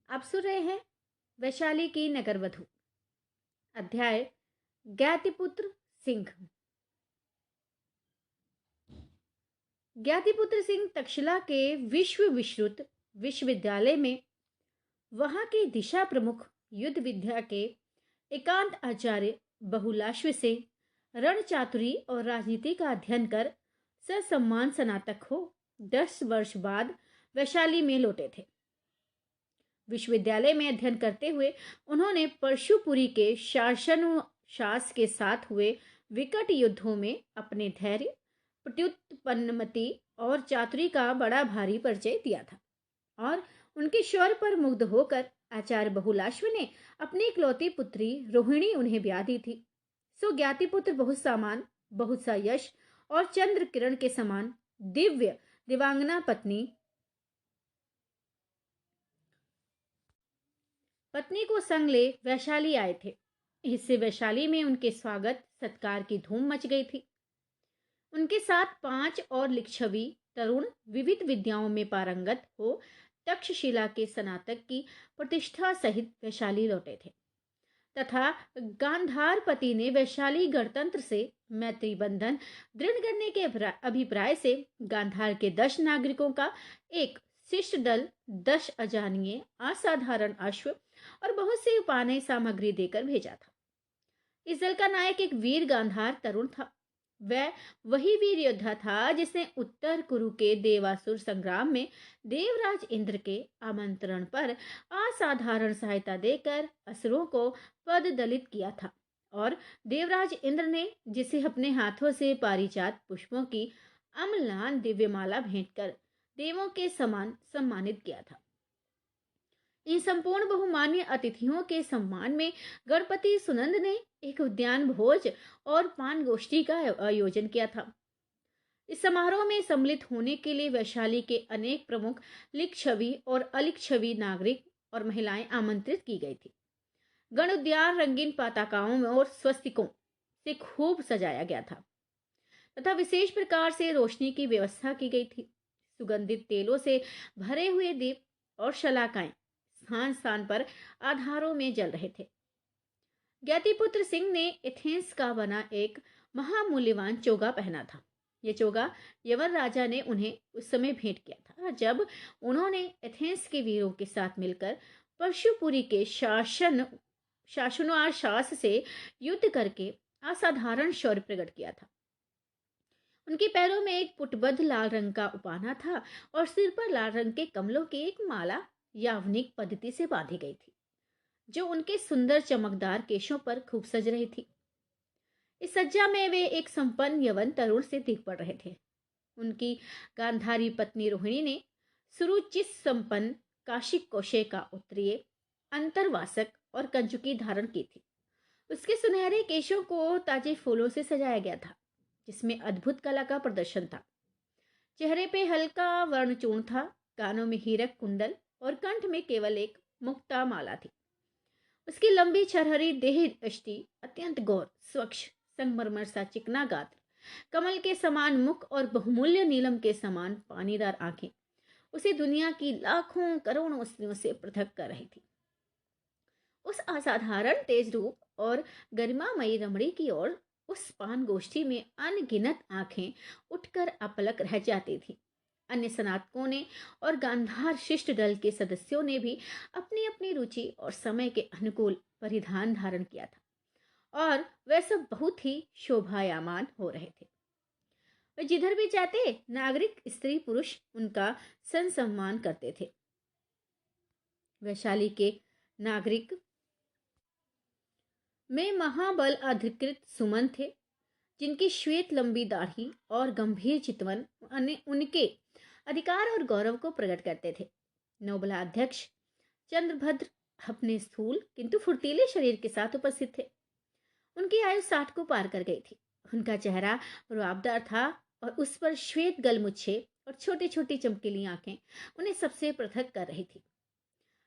आप सुन रहे हैं वैशाली की नगरवधु, अध्याय ज्ञातिपुत्र सिंह। ज्ञातिपुत्र सिंह तक्षशिला के विश्व विश्रुत विश्वविद्यालय में वहां के दिशा प्रमुख युद्ध विद्या के एकांत आचार्य बहुलाश्व से रण चातुरी और राजनीति का अध्ययन कर ससम्मान स्नातक हो 10 वर्ष बाद वैशाली में लौटे थे। विश्वविद्यालय में अध्ययन करते हुए उन्होंने परशुपुरी के शास के साथ हुए विकट युद्धों में अपने धैर्य, प्रत्युत्पन्नमति और चातुरी का बड़ा भारी परिचय दिया था और उनके शौर्य पर मुग्ध होकर आचार्य बहुलाश्व ने अपनी इकलौती पुत्री रोहिणी उन्हें ब्याह दी थी। सो ज्ञातिपुत्र बहुत सामान, बहुत सा यश और चंद्र किरण के समान दिव्य दिवांगना पत्नी को संग ले वैशाली आए थे। इससे वैशाली में उनके स्वागत सत्कार की धूम मच गई थी। उनके साथ 5 और लिच्छवी तरुण विविध विद्याओं में पारंगत हो तक्षशिला के स्नातक की प्रतिष्ठा सहित वैशाली लौटे थे तथा गांधारपति ने वैशाली गणतंत्र से मैत्री बंधन दृढ़ करने के अभिप्राय से गांधार के 10 नागरिकों का एक शिष्ट दल 10 अजानीय असाधारण अश्व और बहुत सी उपादेय सामग्री देकर भेजा था। इस दल का नायक एक वीर गांधार तरुण था। वह वही वीर योद्धा था जिसने उत्तर कुरु के देवासुर संग्राम में देवराज इंद्र के आमंत्रण पर असाधारण सहायता देकर असुरों को पद दलित किया था और देवराज इंद्र ने जिसे अपने हाथों से पारिजात पुष्पों की अम्लान दिव्यमाला भेंट कर देवों के समान सम्मानित किया था। इन संपूर्ण बहुमान्य अतिथियों के सम्मान में गणपति सुनंद ने एक उद्यान भोज और पान गोष्ठी का आयोजन किया था। इस समारोह में सम्मिलित होने के लिए वैशाली के अनेक प्रमुख लिच्छवी और अलिच्छवी नागरिक और महिलाएं आमंत्रित की गई थी। गण उद्यान रंगीन पताकाओं और स्वस्तिकों से खूब सजाया गया था तथा विशेष प्रकार से रोशनी की व्यवस्था की गई थी। सुगंधित तेलों से भरे हुए दीप और शलाकाएं स्थान स्थान पर आधारों में जल रहे थे। ज्ञातिपुत्र सिंह ने एथेंस का बना एक महामूल्यवान चोगा पहना था। यह चोगा यवन राजा ने उन्हें उस समय भेंट किया था जब उन्होंने एथेंस के वीरों के साथ मिलकर परशुपुरी के शासनोशास से युद्ध करके असाधारण शौर्य प्रकट किया था। उनके पैरों में एक पुटबद्ध लाल रंग का उपाना था और सिर पर लाल रंग के कमलों की एक माला यावनिक पद्धति से बांधी गई थी जो उनके सुंदर चमकदार केशों पर खूब सज रही थी। इस सज्जा में वे एक संपन्न यवन तरुण से दिख पड़ रहे थे। उनकी गांधारी पत्नी रोहिणी ने सुरुचित संपन्न काशिक कोशे का उत्तरीय अंतरवासक और कंचुकी धारण की थी। उसके सुनहरे केशों को ताजे फूलों से सजाया गया था जिसमें अद्भुत कला का प्रदर्शन था। चेहरे पे हल्का वर्णचूर्ण था, कानों में हीरक कुंडल और कंठ में केवल एक मुक्ता माला थी। उसकी लंबी छरहरी देह दृष्टि अत्यंत गौर, स्वच्छ, संगमरमर सा चिकना गात्र, कमल के समान मुख और बहुमूल्य नीलम के समान पानीदार आंखें उसे दुनिया की लाखों करोड़ों स्त्रियों से पृथक कर रही थी। उस असाधारण तेज रूप और गरिमामयी रमणी की ओर उस पान गोष्ठी में अनगिनत आंखें उठकर अपलक रह जाती थी। अन्य स्नातकों ने और गांधार शिष्ट दल के सदस्यों ने भी अपनी अपनी रुचि और समय के अनुकूल परिधान धारण किया था और वह सब बहुत ही शोभायमान हो रहे थे। वे जिधर भी जाते नागरिक स्त्री पुरुष उनका सम्मान करते थे। वैशाली के नागरिक में महाबल अधिकृत सुमन थे जिनकी श्वेत लंबी दाढ़ी और गंभीर चितवन उनके अधिकार और गौरव को प्रकट करते थे। नोबला अध्यक्ष चंद्रभद्र अपने स्थूल किंतु फुर्तीले शरीर के साथ उपस्थित थे। उनकी आयु 60 को पार कर गई थी। उनका चेहरा रुआबदार था और उस पर श्वेत गलमुच्छे और छोटी छोटी चमकीली आंखें उन्हें सबसे पृथक कर रही थी।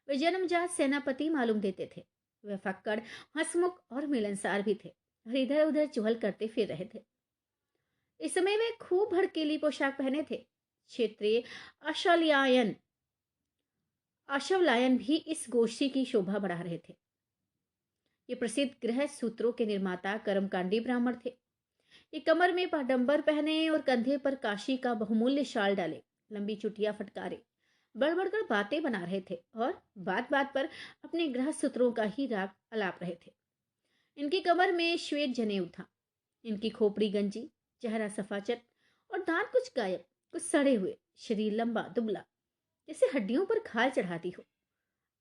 वे जन्मजात सेनापति मालूम देते थे। वे फक्कड़, हंसमुख और मिलनसार भी थे और इधर उधर चुहल करते फिर रहे थे। इस समय वे खूब भड़कीली पोशाक पहने थे। क्षेत्रीय अशालियायन आशवलायन भी इस गोष्ठी की शोभा बढ़ा रहे थे। ये प्रसिद्ध गृह सूत्रों के निर्माता कर्मकांडी ब्राह्मण थे। ये कमर में पाडंबर पहने और कंधे पर काशी का बहुमूल्य शाल डाले, लंबी चुटिया फटकारे, बड़बड़कर बातें बना रहे थे और बात बात पर अपने गृह सूत्रों का ही राग अलाप रहे थे। इनकी कमर में श्वेत जनेऊ था, इनकी खोपड़ी गंजी, चेहरा सफाचट और दांत कुछ गायब, कुछ सड़े हुए, शरीर लंबा दुबला, जैसे हड्डियों पर खाल चढ़ाती हो।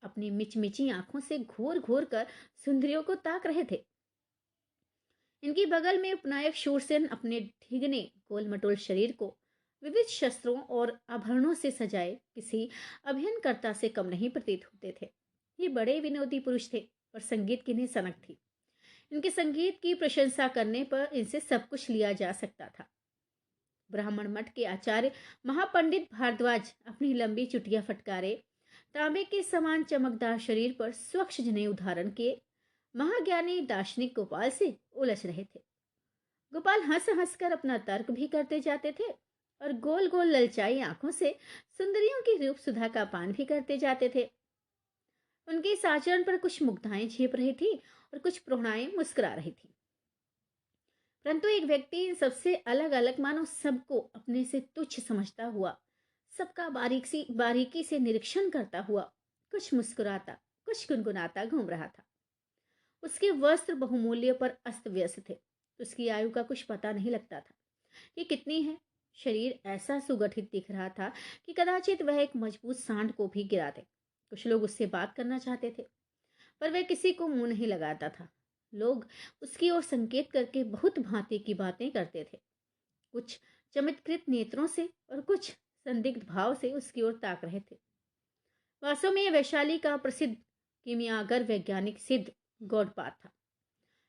अपनी मिचमिची आंखों से घूर घूर कर सुंदरियों को ताक रहे थे। इनकी बगल में उपनायक शूरसेन अपने ढिगने गोलमटोल शरीर को विविध शस्त्रों और आभरणों से सजाए किसी अभियानकर्ता से कम नहीं प्रतीत होते थे। ये बड़े विनोदी पुरुष थे और संगीत की इन्हें सनक थी। इनके संगीत की प्रशंसा करने पर इनसे सब कुछ लिया जा सकता था। ब्राह्मण मठ के आचार्य महापंडित भारद्वाज अपनी लंबी चुटिया फटकारे, तांबे के समान चमकदार शरीर पर स्वच्छ जनेऊ धारण किए महाज्ञानी दार्शनिक गोपाल से उलझ रहे थे। गोपाल हंस हंस कर अपना तर्क भी करते जाते थे और गोल गोल ललचाई आंखों से सुंदरियों की रूप सुधा का पान भी करते जाते थे। उनके इस आचरण पर कुछ मुग्धाएं झेप रही थी और कुछ प्रोहणाएं मुस्कुरा रही थी। परंतु एक व्यक्ति सबसे अलग अलग मानो सबको अपने से तुच्छ समझता हुआ, सबका बारीकी से निरीक्षण करता हुआ, कुछ मुस्कुराता कुछ गुनगुनाता घूम रहा था। उसके वस्त्र बहुमूल्य पर अस्त व्यस्त थे। उसकी आयु का कुछ पता नहीं लगता था कि कितनी है। शरीर ऐसा सुगठित दिख रहा था कि कदाचित वह एक मजबूत सांड को भी गिरा दे। कुछ लोग उससे बात करना चाहते थे, पर वह किसी को मुंह नहीं लगाता था। लोग उसकी ओर संकेत करके बहुत भांति की बातें करते थे, कुछ चमत्कृत नेत्रों से और कुछ संदिग्ध भाव से उसकी ओर ताक रहे थे। वास्तव में यह वैशाली का प्रसिद्ध कीमियागर वैज्ञानिक सिद्ध गौडपाद था,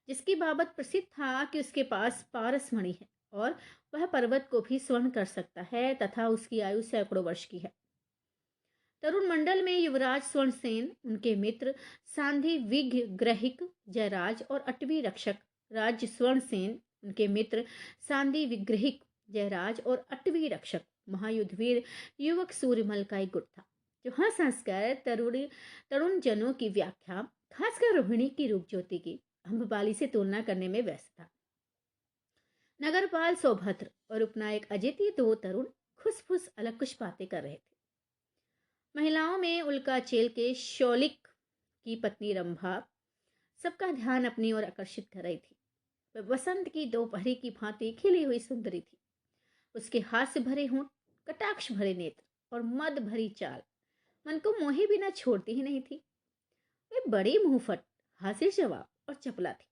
जिसकी बाबत प्रसिद्ध था कि उसके पास पारस मणि है और वह पर्वत को भी स्वर्ण कर सकता है तथा उसकी आयु सैकड़ों वर्ष की है। तरुण मंडल में युवराज स्वर्णसेन, उनके मित्र सांधि विग्रहिक जयराज और अटवी रक्षक राज्य स्वर्णसेन, उनके मित्र सांधि विग्रहिक जयराज और अटवी रक्षक महायुद्धवीर युवक सूर्यमल का एक गुट था, जो हंस हंसकर तरुण जनों की व्याख्या, खासकर रोहिणी की रूप ज्योति की अम्बपाली से तुलना करने में व्यस्त था। नगरपाल सौभद्र और उपनायक अजित, ये दो तरुण खुसफुस अलग कुछ बातें कर रहे थे। महिलाओं में उल्का चेल के शौलिक की पत्नी रंभा सबका ध्यान अपनी ओर आकर्षित कर रही थी। वह बसंत की दोपहरी की भांति खिली हुई सुंदरी थी। उसके हास्य भरे होंठ, कटाक्ष भरे नेत्र और मद भरी चाल मन को मोहे बिना छोड़ती ही नहीं थी। वह बड़ी मुंहफट, हासिल जवाब और चपला थी।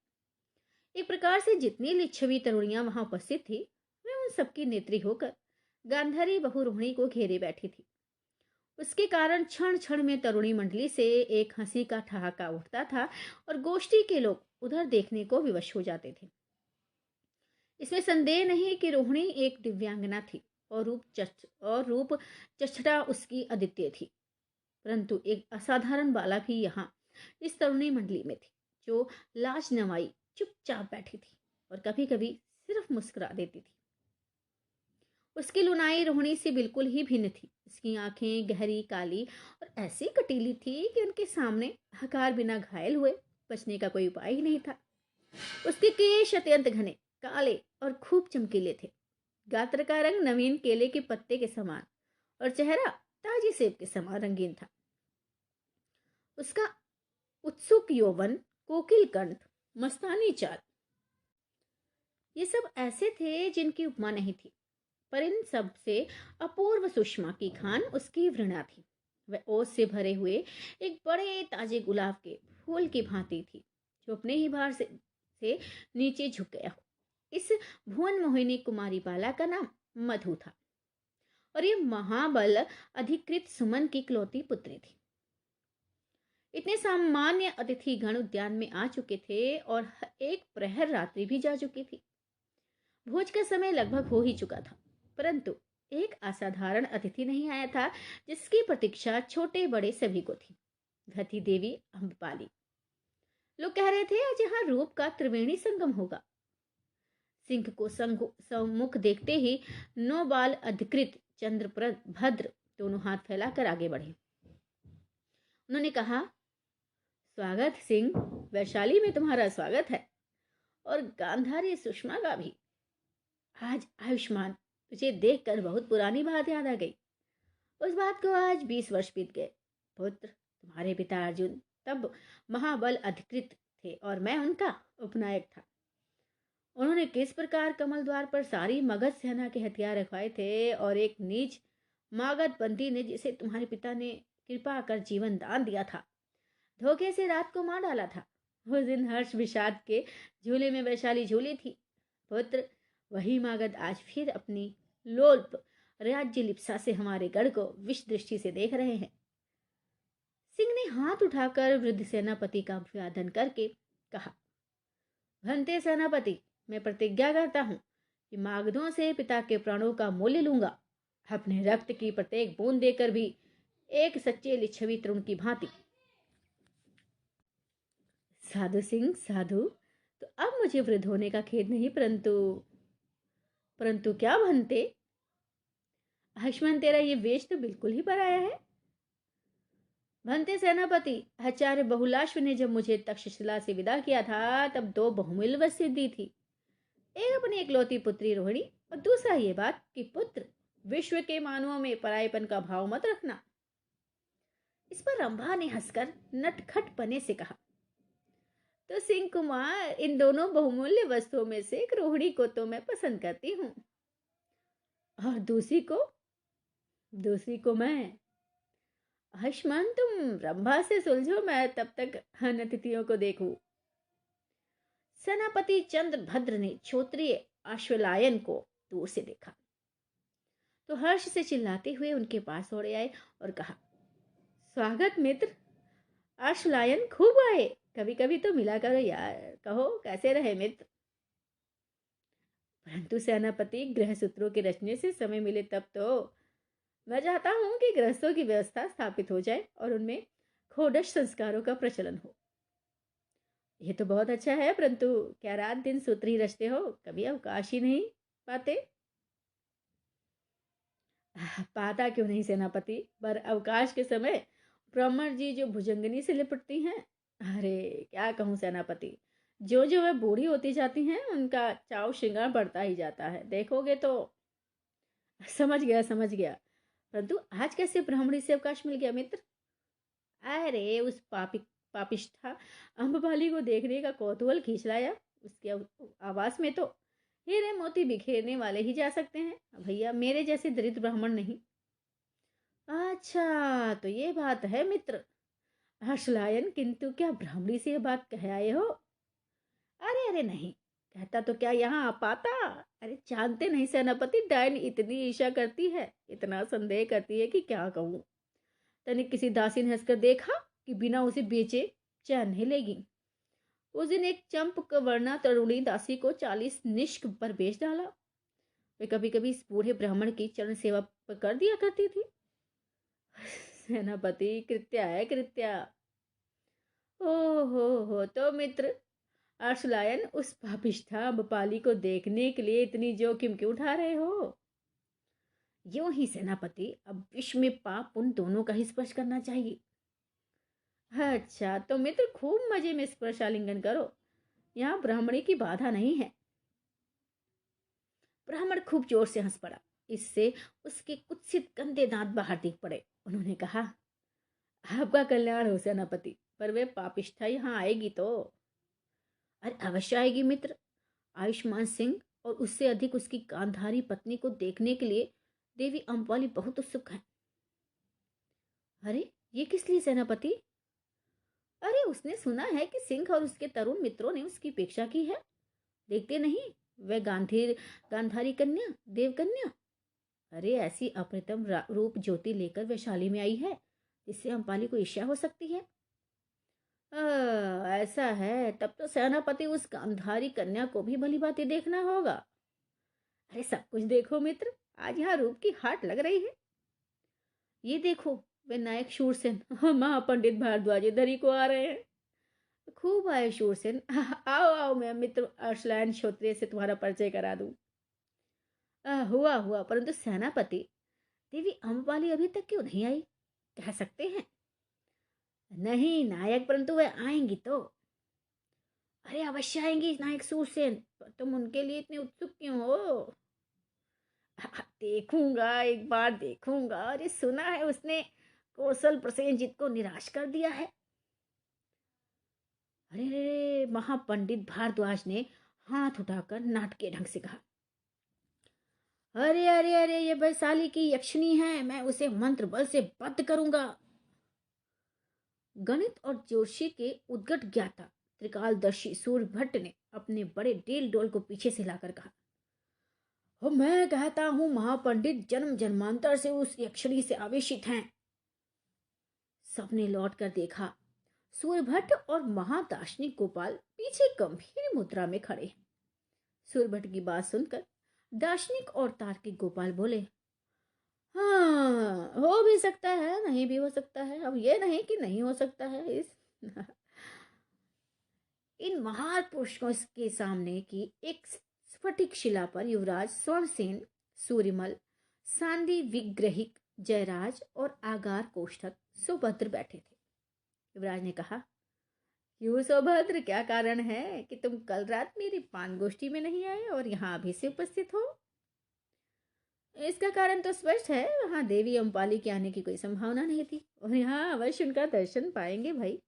एक प्रकार से जितनी लिच्छवी तरुणियां वहां उपस्थित थी, वह उन सबकी नेत्री होकर गांधारी बहु रोहिणी को घेरे बैठी थी। उसके कारण क्षण क्षण में तरुणी मंडली से एक हंसी का ठहाका उठता था और गोष्ठी के लोग उधर देखने को विवश हो जाते थे। इसमें संदेह नहीं कि रोहिणी एक दिव्यांगना थी और रूप चक्षटा उसकी अद्वितीय थी। परंतु एक असाधारण बाला भी यहाँ इस तरुणी मंडली में थी, जो लाज नवाई चुपचाप बैठी थी और कभी कभी सिर्फ मुस्कुरा देती थी। उसकी लुनाई रोहिणी से बिल्कुल ही भिन्न थी। उसकी आंखें गहरी काली और ऐसी कटीली थी कि उनके सामने हकार बिना घायल हुए बचने का कोई उपाय ही नहीं था। उसके केश अत्यंत घने, काले और खूब चमकीले थे। गात्र का रंग नवीन केले के पत्ते के समान और चेहरा ताजी सेब के समान रंगीन था। उसका उत्सुक यौवन, कोकिल कंठ, मस्तानी चाल, ये सब ऐसे थे जिनकी उपमा नहीं थी। पर इन सब से अपूर्व सुषमा की खान उसकी वृणा थी। वह ओस से भरे हुए एक बड़े ताजे गुलाब के फूल की भांति थी, जो अपने ही भार से नीचे झुक गया हो। इस भुवन मोहिनी कुमारी बाला का नाम मधु था और ये महाबल अधिकृत सुमन की इकलौती पुत्री थी। इतने सामान्य अतिथि गण उद्यान में आ चुके थे और एक प्रहर रात्रि भी जा चुकी थी। भोज का समय लगभग हो ही चुका था, परंतु एक असाधारण अतिथि नहीं आया था, जिसकी प्रतीक्षा छोटे बड़े सभी को थी। वह थी देवी अम्बपाली। लोग कह रहे थे आज यहाँ रूप का त्रिवेणी संगम होगा। सिंह को सम्मुख देखते ही 9 बाल अधिकृत चंद्रप्रद भद्र दोनों हाथ फैलाकर आगे बढ़े। उन्होंने कहा, स्वागत सिंह, वैशाली में तुम्हारा स्वागत है, और गांधारी सुषमा का भी। आज आयुष्मान, तुझे देखकर बहुत पुरानी बात याद आ गई। उस बात को आज 20 वर्ष बीत गए। पुत्र, तुम्हारे पिता अर्जुन तब महाबल अधिकृत थे और मैं उनका उपनायक था। उन्होंने किस प्रकार कमल द्वार पर सारी मगध सेना के हथियार रखवाए थे, और एक नीच मागध बंदी ने, जिसे तुम्हारे पिता ने कृपा कर जीवन दान दिया था, धोखे से रात को मार डाला था। उस दिन हर्ष विषाद के झूले में वैशाली झूली थी। पुत्र, वही मागध आज फिर अपनी लोल्प राज्य लिप्सा से हमारे गढ़ को विष दृष्टि से देख रहे हैं। सिंह ने हाथ उठाकर वृद्ध सेनापति का अभिवादन करके कहा, भंते सेनापति, मैं प्रतिज्ञा करता हूं कि मागधों से पिता के प्राणों का मूल्य लूंगा, अपने रक्त की प्रत्येक बूंद देकर भी, एक सच्चे लिच्छवी तरुण की भांति। साधु सिंह, साधु, तो अब मुझे वृद्ध होने का खेद नहीं, परंतु क्या भंते? आयुष्मान, तेरा ये वेश तो बिल्कुल ही पराया है। भंते सेनापति, आचार्य बहुलाश्व ने जब मुझे तक्षशिला से विदा किया था, तब 2 बहुमूल्य सिद्धि थी। एक अपनी इकलौती पुत्री रोहिणी, और दूसरा ये बात कि पुत्र, विश्व के मानवों में परायेपन का भाव मत रखना। इस पर रंभा ने हंसकर नटखट पने से कहा, तो सिंह कुमार, इन दोनों बहुमूल्य वस्तुओं में से एक रोहिणी को तो मैं पसंद करती हूँ, और दूसरी को मैं। आयुष्मान, तुम रंभा से सुलझो, मैं तब तक अतिथियों को देखूं। सेनापति चंद्रभद्र ने क्षोत्रिय अश्वलायन को दूर से देखा तो हर्ष से चिल्लाते हुए उनके पास दौड़े आए और कहा, स्वागत मित्र। अश्वलायन, खूब आए, कभी कभी तो मिला करो यार, कहो कैसे रहे मित्र। परंतु सेनापति, गृह सूत्रों के रचने से समय मिले तब तो मैं चाहता हूं कि गृहस्थों की व्यवस्था स्थापित हो जाए और उनमें खोडश संस्कारों का प्रचलन हो। ये तो बहुत अच्छा है, परंतु क्या रात दिन सूत्री रचते हो, कभी अवकाश ही नहीं पाते? पाता क्यों नहीं सेनापति, पर अवकाश के समय ब्राह्मण जी जो भुजंगनी से लिपटती हैं, अरे क्या कहूँ सेनापति, जो जो वह बूढ़ी होती जाती हैं, उनका चाव श्रृंगार बढ़ता ही जाता है, देखोगे तो। समझ गया, परंतु आज कैसे ब्राह्मणी से अवकाश मिल गया मित्र? अरे उस पापिष्ठा अम्बपाली को देखने का कौतूहल खींच लाया। उसके आवास में तो हीरे मोती बिखेरने वाले ही जा सकते हैं भैया, मेरे जैसे दरिद्र ब्राह्मण नहीं। अच्छा, तो ये बात है मित्र। हर्षलायन, किंतु क्या ब्राह्मणी से ये बात कह आए हो? अरे नहीं, कहता तो क्या यहाँ आ पाता। अरे जानते नहीं सेनापति, डायन इतनी ईर्ष्या करती है, इतना संदेह करती है कि क्या कहूँ। तनिक किसी दासी ने हंसकर देखा कि बिना उसे बेचे चैन नहीं लेगी। उस दिन एक चंपक वर्णा तरुणी दासी को 40 निष्क पर बेच डाला। वे कभी कभी इस बूढ़े ब्राह्मण की चरण सेवा कर दिया करती थी। सेनापति, कृत्या है कृत्या। हो तो मित्र अर्शलायन, उस पापिष्ठा बपाली को देखने के लिए इतनी जोखिम क्यों उठा रहे हो? यूं ही सेनापति, अब विश्व में पाप उन दोनों का ही स्पर्श करना चाहिए। अच्छा, तो मित्र खूब मजे में स्पर्श आलिंगन करो, यहाँ ब्राह्मणी की बाधा नहीं है। ब्राह्मण खूब जोर से हंस पड़ा। इससे उसके कुत्सित गंदे दांत बाहर दिख पड़े। उन्होंने कहा, आपका कल्याण हो सेनापति, पर वे पापिष्ठा यहाँ आएगी तो? अरे अवश्य आएगी मित्र। आयुष्मान सिंह और उससे अधिक उसकी गांधारी पत्नी को देखने के लिए देवी अम्पाली बहुत उत्सुक है। अरे ये किस लिए सेनापति? अरे उसने सुना है कि सिंह और उसके तरुण मित्रों ने उसकी अपेक्षा की है। देखते नहीं, वह गांधारी कन्या, देव कन्या, अरे ऐसी अप्रतिम रूप ज्योति लेकर वैशाली में आई है, जिससे अम्पाली को ईर्ष्या हो सकती है। ऐसा है, तब तो सेनापति उस गांधारी कन्या को भी भली भांति देखना होगा। अरे सब कुछ देखो मित्र, आज यहाँ रूप की हाट लग रही है। ये देखो, वे नायक शूरसेन महापंडित भारद्वाज इधर ही को आ रहे हैं। खूब आए शूरसेन, आओ मैं मित्र अर्शलायन क्षत्रिय से तुम्हारा परिचय करा दूं। हुआ, परंतु सेनापति, देवी अम्बपाली अभी तक क्यों नहीं आई, कह सकते हैं? नहीं नायक, परंतु वे आएंगी तो। अरे अवश्य आएंगी नायक सूरसेन, तुम उनके लिए इतने उत्सुक क्यों हो? देखूंगा, एक बार देखूंगा। अरे सुना है उसने कौशल प्रसेनजीत को निराश कर दिया है। अरे रे, महापंडित भारद्वाज ने हाथ उठाकर नाटकीय ढंग से कहा, अरे अरे अरे, ये वैशाली की यक्षिणी है, मैं उसे मंत्र बल से बद्ध करूंगा। गणित और ज्योतिषी के उद्गत ज्ञाता त्रिकालदर्शी सूर्यभट्ट ने अपने बड़े डेल डोल को पीछे से लाकर कहा, हो मैं कहता हूं महापंडित जन्म जन्मांतर से उस यक्षिणी से आवेशित हैं। सबने लौट कर देखा। सूर्यभट्ट और महादार्शनिक गोपाल पीछे गंभीर मुद्रा में खड़े हैं। सूर्यभट्ट की बात सुनकर दार्शनिक और तार्किक गोपाल बोले, हाँ हो भी सकता है, नहीं भी हो सकता है। अब ये नहीं कि नहीं हो सकता है। इस इन महान पुरुषों के सामने की एक स्फटिक शिला पर युवराज स्वर्णसेन, सूर्यमल, सांदी विग्रहिक, जयराज और आगार कोष्ठक सुभद्र बैठे थे। युवराज ने कहा, क्यों सौभद्र, क्या कारण है कि तुम कल रात मेरी पान गोष्ठी में नहीं आए और यहाँ अभी से उपस्थित हो? इसका कारण तो स्पष्ट है, वहां देवी अम्पाली के आने की कोई संभावना नहीं थी और यहाँ अवश्य उनका दर्शन पाएंगे भाई।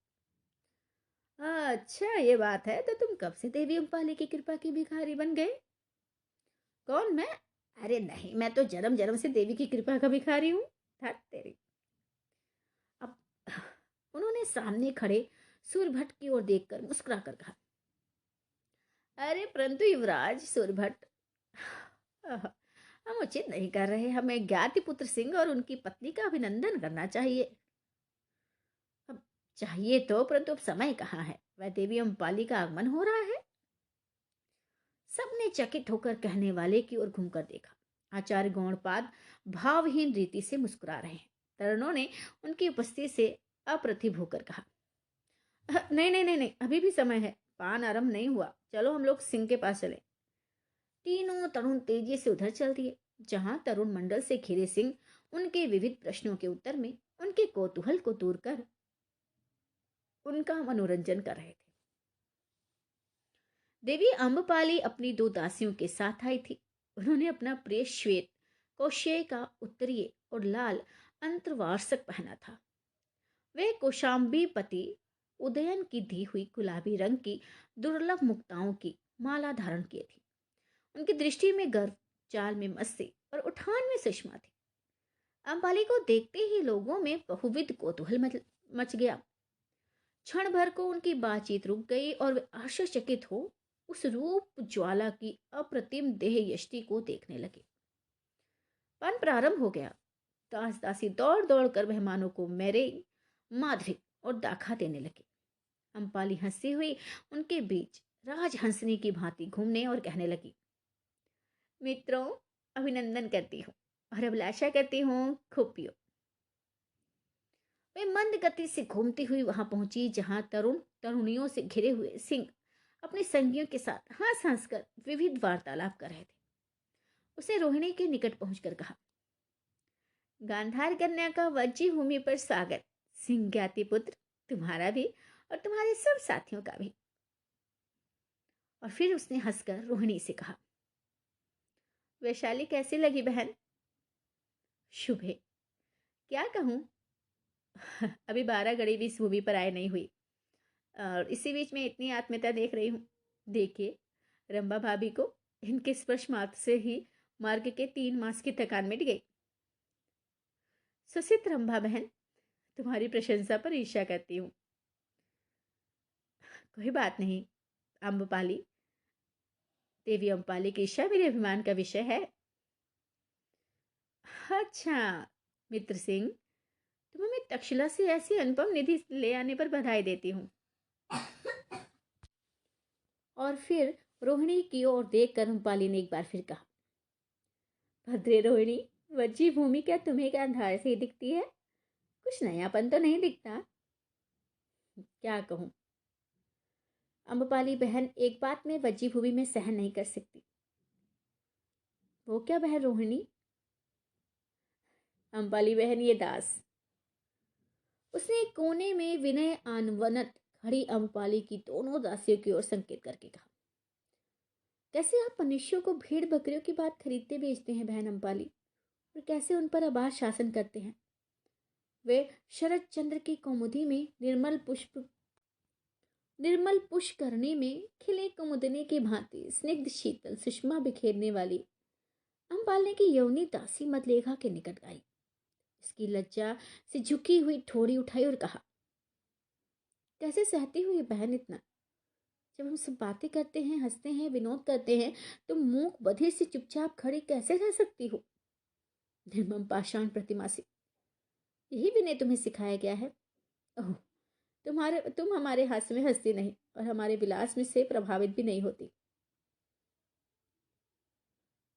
अच्छा ये बात है, तो तुम कब से देवी अम्पाली की कृपा की भिखारी बन गए? कौन, मैं? अरे नहीं, मैं तो जन्म जन्म से देवी की कृपा का भिखारी हूँ। तेरी। अब उन्होंने सामने खड़े सूर्यभट्ट की ओर देखकर मुस्कुराकर कहा, अरे परंतु युवराज सूर्यभट्ट, हम उचित नहीं कर रहे। हमें ज्ञाति पुत्र सिंह और उनकी पत्नी का अभिनंदन करना चाहिए। अब चाहिए तो, परंतु अब समय कहाँ है? वह देवी अम्पाली का आगमन हो रहा है। सबने चकित होकर कहने वाले की ओर घूमकर देखा। आचार्य गौड़पाद भावहीन रीति से मुस्कुरा रहे हैं। तरुणों ने उनकी उपस्थिति से अप्रतिभ होकर कहा, नहीं नहीं नहीं नहीं, अभी भी समय है, पान आरंभ नहीं हुआ, चलो हम लोग सिंह के पास चले। तीनों तरुण तेजी से उधर चल दिए जहां तरुण मंडल से घिरे सिंह उनके विविध प्रश्नों के उत्तर में उनके कौतूहल को दूर कर उनका मनोरंजन कर रहे थे। देवी अम्बपाली अपनी दो दासियों के साथ आई थी। उन्होंने अपना प्रिय श्वेत कौशेय का उत्तरीय और लाल अंतर्वार्षक पहना था। वे कौशाम्बी पति उदयन की दी हुई गुलाबी रंग की दुर्लभ मुक्ताओं की माला धारण किए थी। उनकी दृष्टि में गर्व, चाल में मस्ती और उठान में सुषमा थी। अम्बाली को देखते ही लोगों में बहुविध कौतूहल मच गया। क्षण भर को उनकी बातचीत रुक गई और वे आश्चर्यचकित हो उस रूप ज्वाला की अप्रतिम देह यष्टि को देखने लगे। पान प्रारंभ हो गया। दास दासी दौड़ दौड़ कर मेहमानों को मेरे माधुरी और दाखा देने लगे। अम्पाली हंसी हुई उनके बीच राज हंसनी की भांति घूमने और कहने लगी, मित्रों, अभिनंदन करती हूँ और अभिलाषा करती हूँ खूब पियो। वे मंद गति से घूमती हुई वहां पहुंची जहां तरुण तरुणियों से घिरे हुए सिंह अपने संगियों के साथ हंस हंस कर विविध वार्तालाप कर रहे थे। उसने रोहिणी के निकट पहुंचकर कहा, गांधार कन्या का वज्जी भूमि पर स्वागत। सिंह ज्ञाति पुत्र, तुम्हारा भी और तुम्हारे सब साथियों का भी। और फिर उसने हंसकर रोहिणी से कहा, वैशाली कैसी लगी बहन? शुभे, क्या कहूं, अभी 12 घड़ी भी इस भूमि पर आए नहीं हुई और इसी बीच में इतनी आत्मीयता देख रही हूँ। देखिए, रंभा भाभी को इनके स्पर्श मात्र से ही मार्ग के 3 मास की थकान मिट गई। सुसित रंभा बहन, तुम्हारी प्रशंसा पर ईर्ष्या करती हूँ। कोई बात नहीं अम्बपाली, देवी अम्पाली की ईर्ष्या मेरे अभिमान का विषय है। अच्छा मित्र सिंह, तुम्हें मैं तक्षशिला से ऐसी अनुपम निधि ले आने पर बधाई देती हूँ। और फिर रोहिणी की ओर देखकर अम्पाली ने एक बार फिर कहा, भद्रे रोहिणी, वज्जी भूमि क्या तुम्हें क्या अंधार से ही दिखती है? कुछ नयापन तो नहीं दिखता? क्या कहूँ, अम्बपाली बहन एक बात में वज्जी भूमि में सहन नहीं कर सकती। वो क्या बहन रोहिणी? अम्बाली बहन, ये दास। उसने एक कोने में विनय आनवनत खड़ी अम्रपाली की दोनों दासियों की ओर संकेत करके कहा, कैसे आप मनुष्यों को भेड़ बकरियों की बात खरीदते बेचते हैं बहन अम्पाली, और कैसे उन पर अबाध शासन करते हैं। वे शरद चंद्र की कौमुदी में निर्मल पुष्करणी में खिले कुमुदनी की भांति स्निग्ध शीतल सुषमा बिखेरने वाली अम्पाली की यौवनी दासी मदलेखा के निकट आई। इसकी लज्जा से झुकी हुई ठोड़ी उठाई और कहा, कैसे सहती हुई बहन इतना? जब हम सब बातें करते हैं, हंसते हैं, विनोद करते हैं, तो मूक बधिर से चुपचाप खड़ी कैसे रह सकती हो? निर्मम पाषाण प्रतिमा से यही विनय तुम्हें सिखाया गया है? ओह, तुम हमारे हास्य में हंसती नहीं और हमारे विलास में से प्रभावित भी नहीं होती।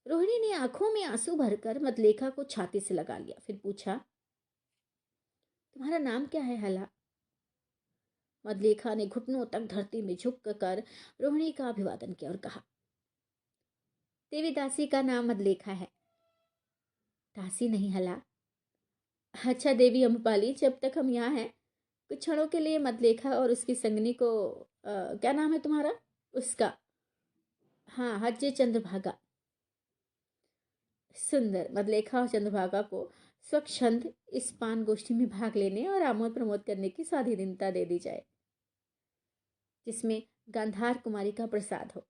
रोहिणी ने आंखों में आंसू भरकर मदलेखा को छाती से लगा लिया, फिर पूछा, तुम्हारा नाम क्या है हला? मदलेखा ने घुटनों तक धरती में झुक कर रोहिणी का अभिवादन किया और कहा, देवी दासी का नाम मदलेखा है। दासी नहीं हला। अच्छा देवी अम्रपाली, जब तक हम यहाँ हैं, कुछ क्षणों के लिए मदलेखा और उसकी संगनी को क्या नाम है तुम्हारा? उसका? हाँ, हज्जे चंद्रभागा। सुंदर। मदलेखा और चंद्रभागा को स्वच्छंद इस पान गोष्ठी में भाग लेने और आमोद प्रमोद करने की स्वाधीनता दे दी जाए, जिसमें गांधार कुमारी का प्रसाद हो।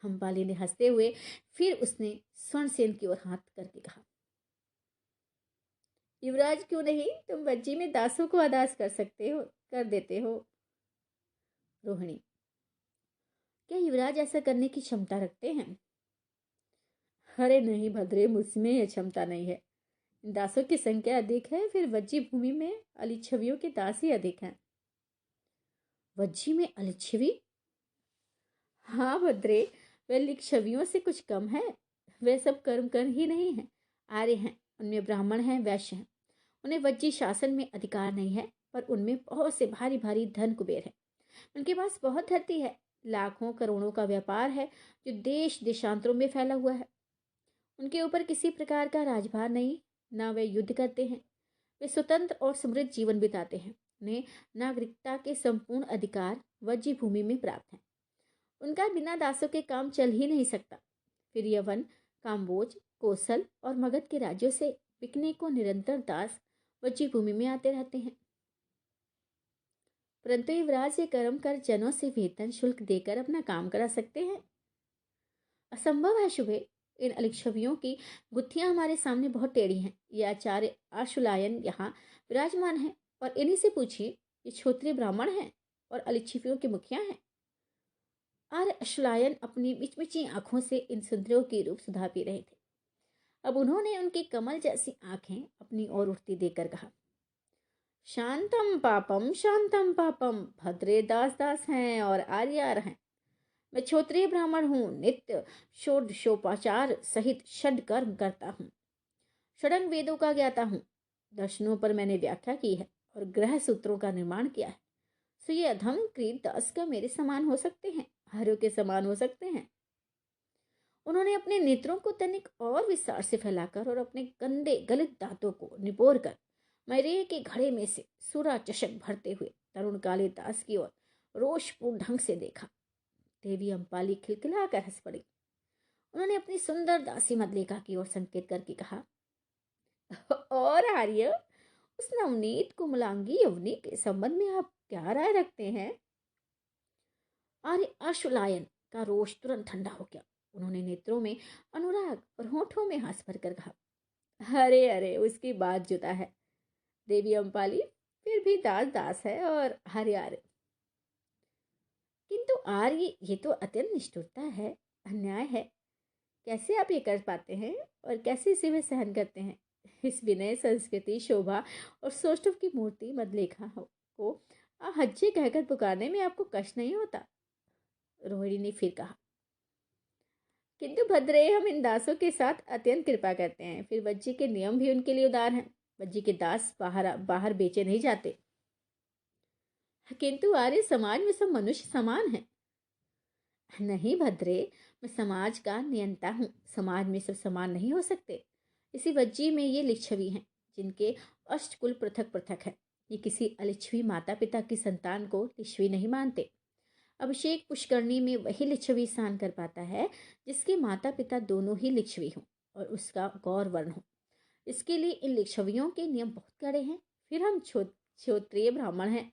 अम्पाली ने हंसते हुए फिर उसने स्वर्णसेन की ओर हाथ करके कहा, युवराज क्यों नहीं, तुम बज्जी में दासों को अदास कर देते हो। रोहिणी, क्या युवराज ऐसा करने की क्षमता रखते हैं? अरे नहीं भद्रे, मुझमें यह क्षमता नहीं है। दासों की संख्या अधिक है, फिर वज्जी भूमि में अलिच्छवियों के दास ही अधिक हैं। वज्जी में अलिच्छवी? हाँ भद्रे, वे लिच्छवियों से कुछ कम है। वे सब कर्मकर ही नहीं हैं, आर्य हैं, उनमें ब्राह्मण हैं, वैश्य हैं। उन्हें वज्जी शासन में अधिकार नहीं है, पर उनमें बहुत से भारी भारी धन कुबेर है। उनके पास बहुत धरती है, लाखों करोड़ों का व्यापार है जो देश देशांतरों में फैला हुआ है। उनके ऊपर किसी प्रकार का राजभार नहीं, ना वे युद्ध करते हैं। वे स्वतंत्र और समृद्ध जीवन बिताते हैं। उन्हें नागरिकता के संपूर्ण अधिकार वज्जी भूमि में प्राप्त हैं। उनका बिना दासों के काम चल ही नहीं सकता। फिर यवन, काम्बोज, कोसल और मगध के राज्यों से बिकने को निरंतर दास वज्जी भूमि में आते रहते हैं। परंतु युवराज ये कर्म कर जनों से वेतन शुल्क देकर अपना काम करा सकते हैं? असंभव है शुभे। इन अलिच्छवियों की गुत्थियां हमारे सामने बहुत टेढ़ी हैं। ये आचार्य आशुलायन यहाँ विराजमान है, और इन्हीं से पूछिए, ये क्षत्रिय ब्राह्मण हैं और अलिच्छवियों के मुखिया हैं। आर्य आशुलायन अपनी मिचमिची आंखों से इन सुंदरियों की रूप सुधा पी रहे थे। अब उन्होंने उनकी कमल जैसी आंखें अपनी ओर उठती देकर कहा, शांतम पापम, भद्रे दास दास हैं और आर्यार हैं। मैं क्षत्रिय ब्राह्मण हूँ, नित्य षोडशोपचार सहित षड कर्म करता हूँ, षडंग वेदों का ज्ञाता हूँ, दर्शनों पर मैंने व्याख्या की है और ग्रह सूत्रों का निर्माण किया है। सो ये अधम क्रीत दास का मेरे समान हो सकते हैं, आर्यों के समान हो सकते हैं। उन्होंने अपने नेत्रों को तनिक और विस्तार से फैलाकर और अपने गंदे गलित दांतों को निपोर कर मैरे के घड़े में से सूरा चषक भरते हुए तरुण कालिदास की ओर रोषपूर्ण ढंग से देखा। देवी अम्पाली खिलखिला कर हंस पड़ी। उन्होंने अपनी सुंदर दासी मदलेखा की ओर संकेत करके कहा, और आर्य, उस नवनीत कुमलांगी यवनी के संबंध में आप क्या राय रखते हैं? आर्य आशुलायन का रोष तुरंत ठंडा हो गया। उन्होंने नेत्रों में अनुराग और होठों में हंस भरकर कहा, अरे अरे, उसकी बात जुदा है देवी अम्पाली, फिर भी दास दास है और आर्य आर्य। किंतु आर्य, ये तो अत्यंत निष्ठुरता है, अन्याय है। कैसे आप ये कर पाते हैं और कैसे इसे वे सहन करते हैं? इस विनय, संस्कृति, शोभा और सौष्ठव की मूर्ति मदलेखा को हज्जे कहकर पुकारने में आपको कष्ट नहीं होता? रोहिणी ने फिर कहा, किंतु भद्रे, हम इन दासों के साथ अत्यंत कृपा करते हैं। फिर वज्जी के नियम भी उनके लिए उदार हैं। वज्जी के दास बाहर बेचे नहीं जाते। किंतु आर्य समाज में सब मनुष्य समान हैं। नहीं भद्रे, मैं समाज का नियंता हूँ। समाज में सब समान नहीं हो सकते। इसी वज्जी में ये लिच्छवी हैं, जिनके अष्टकुल पृथक पृथक है। ये किसी अलिच्छवी माता पिता की संतान को लिच्छवी नहीं मानते। अभिषेक पुष्करणी में वही लिच्छवी स्नान कर पाता है जिसके माता पिता दोनों ही लिच्छवी हों और उसका गौर वर्ण हो। इसके लिए इन लिच्छवियों के नियम बहुत कड़े हैं। फिर हम क्षत्रिय ब्राह्मण हैं,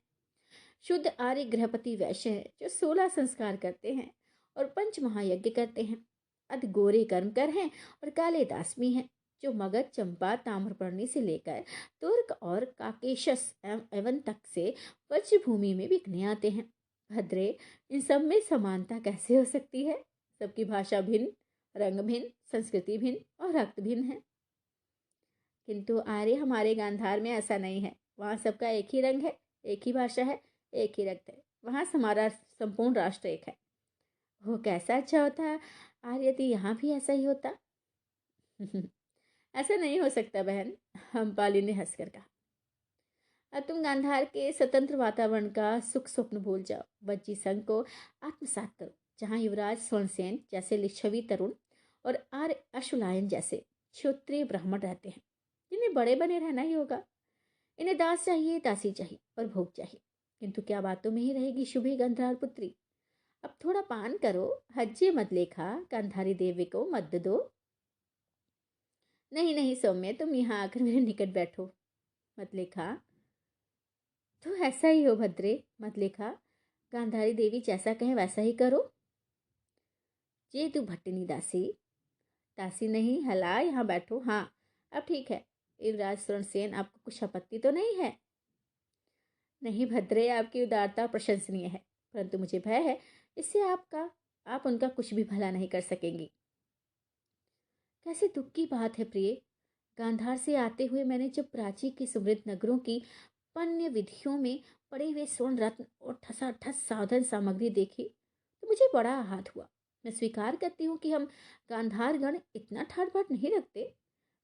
शुद्ध आर्य गृहपति वैश्य हैं जो 16 संस्कार करते हैं और 5 महायज्ञ करते हैं। अध गोरे कर्मकर हैं और काले दासमी हैं जो मगध, चंपा, ताम्रपर्णी से लेकर तुर्क और काकेशस एवं तक से वज्र भूमि में बिकने आते हैं। भद्रे, इन सब में समानता कैसे हो सकती है? सबकी भाषा भिन्न, रंग भिन्न, संस्कृति भिन्न और रक्त भिन्न है। किंतु आर्य हमारे गांधार में ऐसा नहीं है। वहाँ सबका एक ही रंग है, एक ही भाषा है, एक ही रक्त है। वहाँ हमारा संपूर्ण राष्ट्र एक है। वो कैसा अच्छा होता आर्य, यदि यहाँ भी ऐसा ही होता। ऐसा नहीं हो सकता बहन, अम्पाली ने हंसकर कहा। अब तुम गांधार के स्वतंत्र वातावरण का सुख स्वप्न भूल जाओ। वज्जी संघ को आत्मसात करो, जहाँ युवराज स्वर्णसेन जैसे लिच्छवी तरुण और आर्य अश्वलायन जैसे क्षत्रिय ब्राह्मण रहते हैं, जिन्हें बड़े बने रहना ही होगा। इन्हें दास चाहिए, दासी चाहिए और भोग चाहिए, किंतु क्या बातों में ही रहेगी शुभी गांधार पुत्री। अब थोड़ा पान करो, हज्जे मत लेखा, गांधारी देवी को मत दो। नहीं नहीं सौम्य, तुम यहाँ आकर मेरे निकट बैठो। मत लेखा, तो ऐसा ही हो भद्रे। मत लेखा, गांधारी देवी जैसा कहें वैसा ही करो। जे तू भट्टनी दासी। दासी नहीं, हला, यहाँ बैठो। हाँ अब ठीक है। युवराज स्वर्णसेन, आपको कुछ आपत्ति तो नहीं है? नहीं भद्रे, आपकी उदारता प्रशंसनीय है, परंतु मुझे भय है इससे आप उनका कुछ भी भला नहीं कर सकेंगी। कैसे दुख की बात है प्रिय। गांधार से आते हुए मैंने जब प्राची के समृद्ध नगरों की पण्य विधियों में पड़े हुए स्वर्ण रत्न और ठसाठस साधन सामग्री देखी तो मुझे बड़ा आघात हुआ। मैं स्वीकार करती हूँ कि हम गांधार गण इतना ठाट बाट नहीं रखते,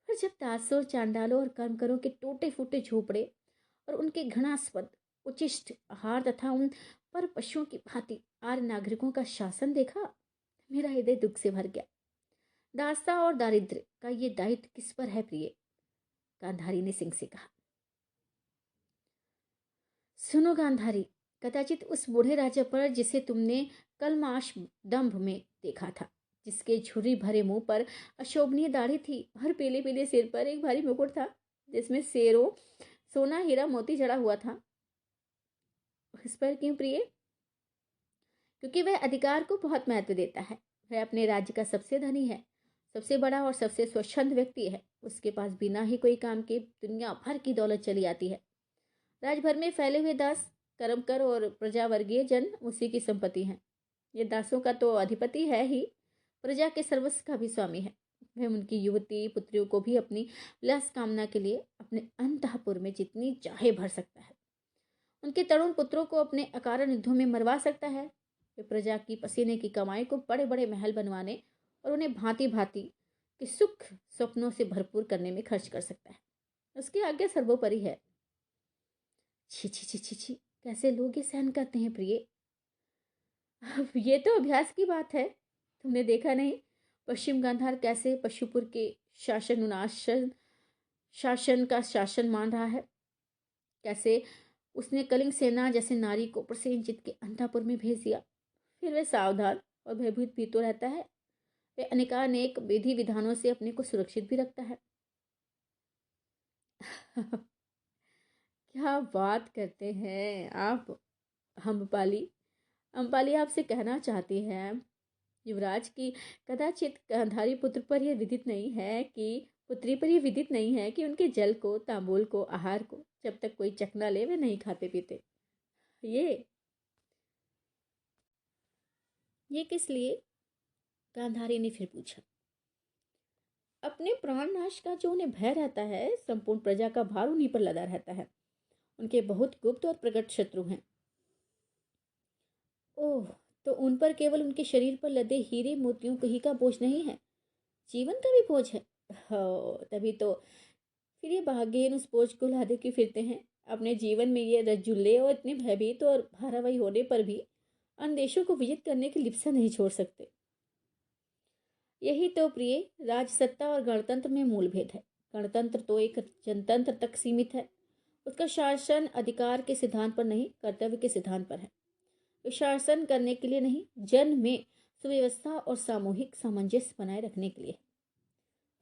पर जब दासों, चांडालों और कर्मकरों के टूटे फूटे झोपड़े और उनके घृणास्पद उचिष्ट आहार तथा उन पर पशुओं की भांति आर्य नागरिकों का शासन देखा, मेरा हृदय दुख से भर गया। दासता और दारिद्र्य का ये दायित्व किस पर है प्रिय? गांधारी ने सिंह से कहा। सुनो गांधारी, कदाचित उस बूढ़े राजा पर जिसे तुमने कलमाश दंभ में देखा था, जिसके झुर्री भरे मुंह पर अशोभनीय दाढ़ी थी और पीले पीले सिर पर एक भारी मुकुट था जिसमें शेरों सोना हीरा मोती जड़ा हुआ था, उस पर क्यों प्रिय? क्योंकि वह अधिकार को बहुत महत्व देता है। वह अपने राज्य का सबसे धनी है, सबसे बड़ा और सबसे स्वच्छंद व्यक्ति है। उसके पास बिना ही कोई काम के दुनिया भर की दौलत चली आती है। राजभर में फैले हुए दास, कर्मकर और प्रजावर्गीय जन उसी की संपत्ति हैं। ये दासों का तो अधिपति है ही, प्रजा के सर्वस्व का भी स्वामी है। वह उनकी युवती पुत्रियों को भी अपनी विलास कामना के लिए अपने अंतःपुर में जितनी चाहे भर सकता है। उनके तरुण पुत्रों को अपने अकारण युद्धों में मरवा सकता है। वे प्रजा की पसीने की कमाई को बड़े बड़े महल बनवाने और उन्हें भांति भांति के सुख स्वप्नों से भरपूर करने में खर्च कर सकता है। उसकी आज्ञा सर्वोपरि है। छी छी छी छी छी, कैसे लोग ये सहन करते हैं प्रिय? अब ये तो अभ्यास की बात है। तुमने देखा नहीं पश्चिम गांधार कैसे पशुपुर के शासन का शासन मान रहा है? कैसे उसने कलिंग सेना जैसे नारी को प्रसेनजित के अंतापुर में भेज दिया। फिर वह सावधान और भयभीत भी तो रहता है। वह अनेकानेक विधि विधानों से अपने को सुरक्षित भी रखता है। क्या बात करते हैं आप अम्पाली। अम्पाली आपसे कहना चाहती हैं युवराज की कदाचित गांधारी पुत्र पर यह विदित नहीं है कि पुत्री पर यह विदित नहीं है कि उनके जल को, तांबूल को, आहार को जब तक कोई चखना ले वे नहीं खाते पीते। ये किस लिए? गांधारी ने फिर पूछा। अपने प्राण नाश का जो उन्हें भय रहता है, संपूर्ण प्रजा का भार उन्हीं पर लदा रहता है। उनके बहुत गुप्त और प्रकट शत्रु हैं। ओह, तो उन पर केवल उनके शरीर पर लदे हीरे मोतियों ही का बोझ नहीं है, जीवन का भी बोझ है। तभी तो फिर ये भाग्यहीन उस बोझ को लादे क्यों फिरते हैं? अपने जीवन में ये रज्जुल्ले और इतने भयभीत और भारावही होने पर भी अन्य देशों को विजित करने की लिप्सा नहीं छोड़ सकते। यही तो प्रिय राजसत्ता और गणतंत्र में मूल भेद है। गणतंत्र तो एक जनतंत्र तक सीमित है उसका शासन अधिकार के सिद्धांत पर नहीं, कर्तव्य के सिद्धांत पर है। वे शासन करने के लिए नहीं, जन में सुव्यवस्था और सामूहिक सामंजस्य बनाए रखने के लिए।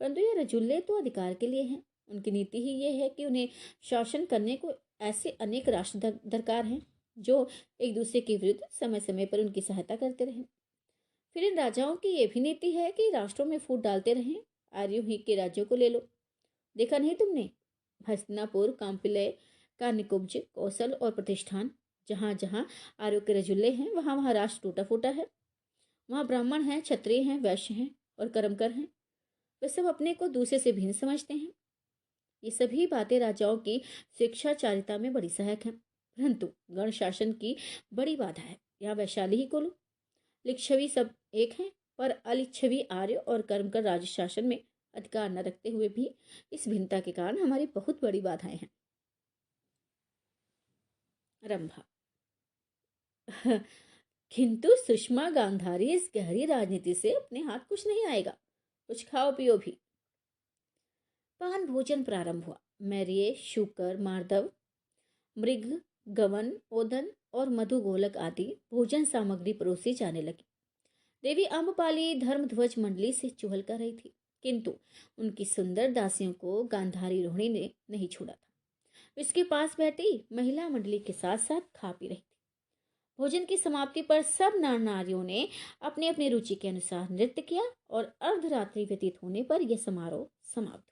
परंतु ये रजुल्ले तो अधिकार के लिए हैं। उनकी नीति ही ये है कि उन्हें शासन करने को ऐसे अनेक राष्ट्र दरकार हैं जो एक दूसरे के विरुद्ध समय समय पर उनकी सहायता करते रहें। फिर इन राजाओं की ये भी नीति है कि राष्ट्रों में फूट डालते रहें। आर्यों ही के राज्यों को ले लो, देखा नहीं तुमने? हस्तिनापुर, कांपिलय, कानिकुब्ज, कौशल और प्रतिष्ठान, जहां जहां आर्यों के रजुल्ले हैं वहां वहां राष्ट्र टूटा फूटा है। वहां ब्राह्मण हैं, क्षत्रिय हैं, वैश्य हैं और कर्मकर हैं। वे सब अपने को दूसरे से भिन्न समझते हैं। ये सभी बातें राजाओं की शिक्षाचारिता में बड़ी सहायक हैं, परंतु गण शासन की बड़ी बाधा है। यहाँ वैशाली ही को लो, लिच्छवी सब एक हैं, पर अलिच्छवी आर्य और कर्मकर राज्य शासन में अधिकार न रखते हुए भी इस भिन्नता के कारण हमारी बहुत बड़ी बाधाएं हैं। रंभा किंतु सुषमा गांधारी इस गहरी राजनीति से अपने हाथ कुछ नहीं आएगा। कुछ खाओ पियो भी। पान भोजन प्रारंभ हुआ। मैरिये, शूकर, मार्दव, मृग, गवन, ओदन और मधुगोलक आदि भोजन सामग्री परोसी जाने लगी। देवी अम्बपाली धर्मध्वज मंडली से चुहल कर रही थी, किंतु उनकी सुंदर दासियों को गांधारी रोहिणी ने नहीं छोड़ा था। इसके पास बैठी महिला मंडली के साथ साथ खा पी रही थी। भोजन की समाप्ति पर सब नर नारियों ने अपनी अपनी रुचि के अनुसार नृत्य किया और अर्धरात्रि व्यतीत होने पर यह समारोह समाप्त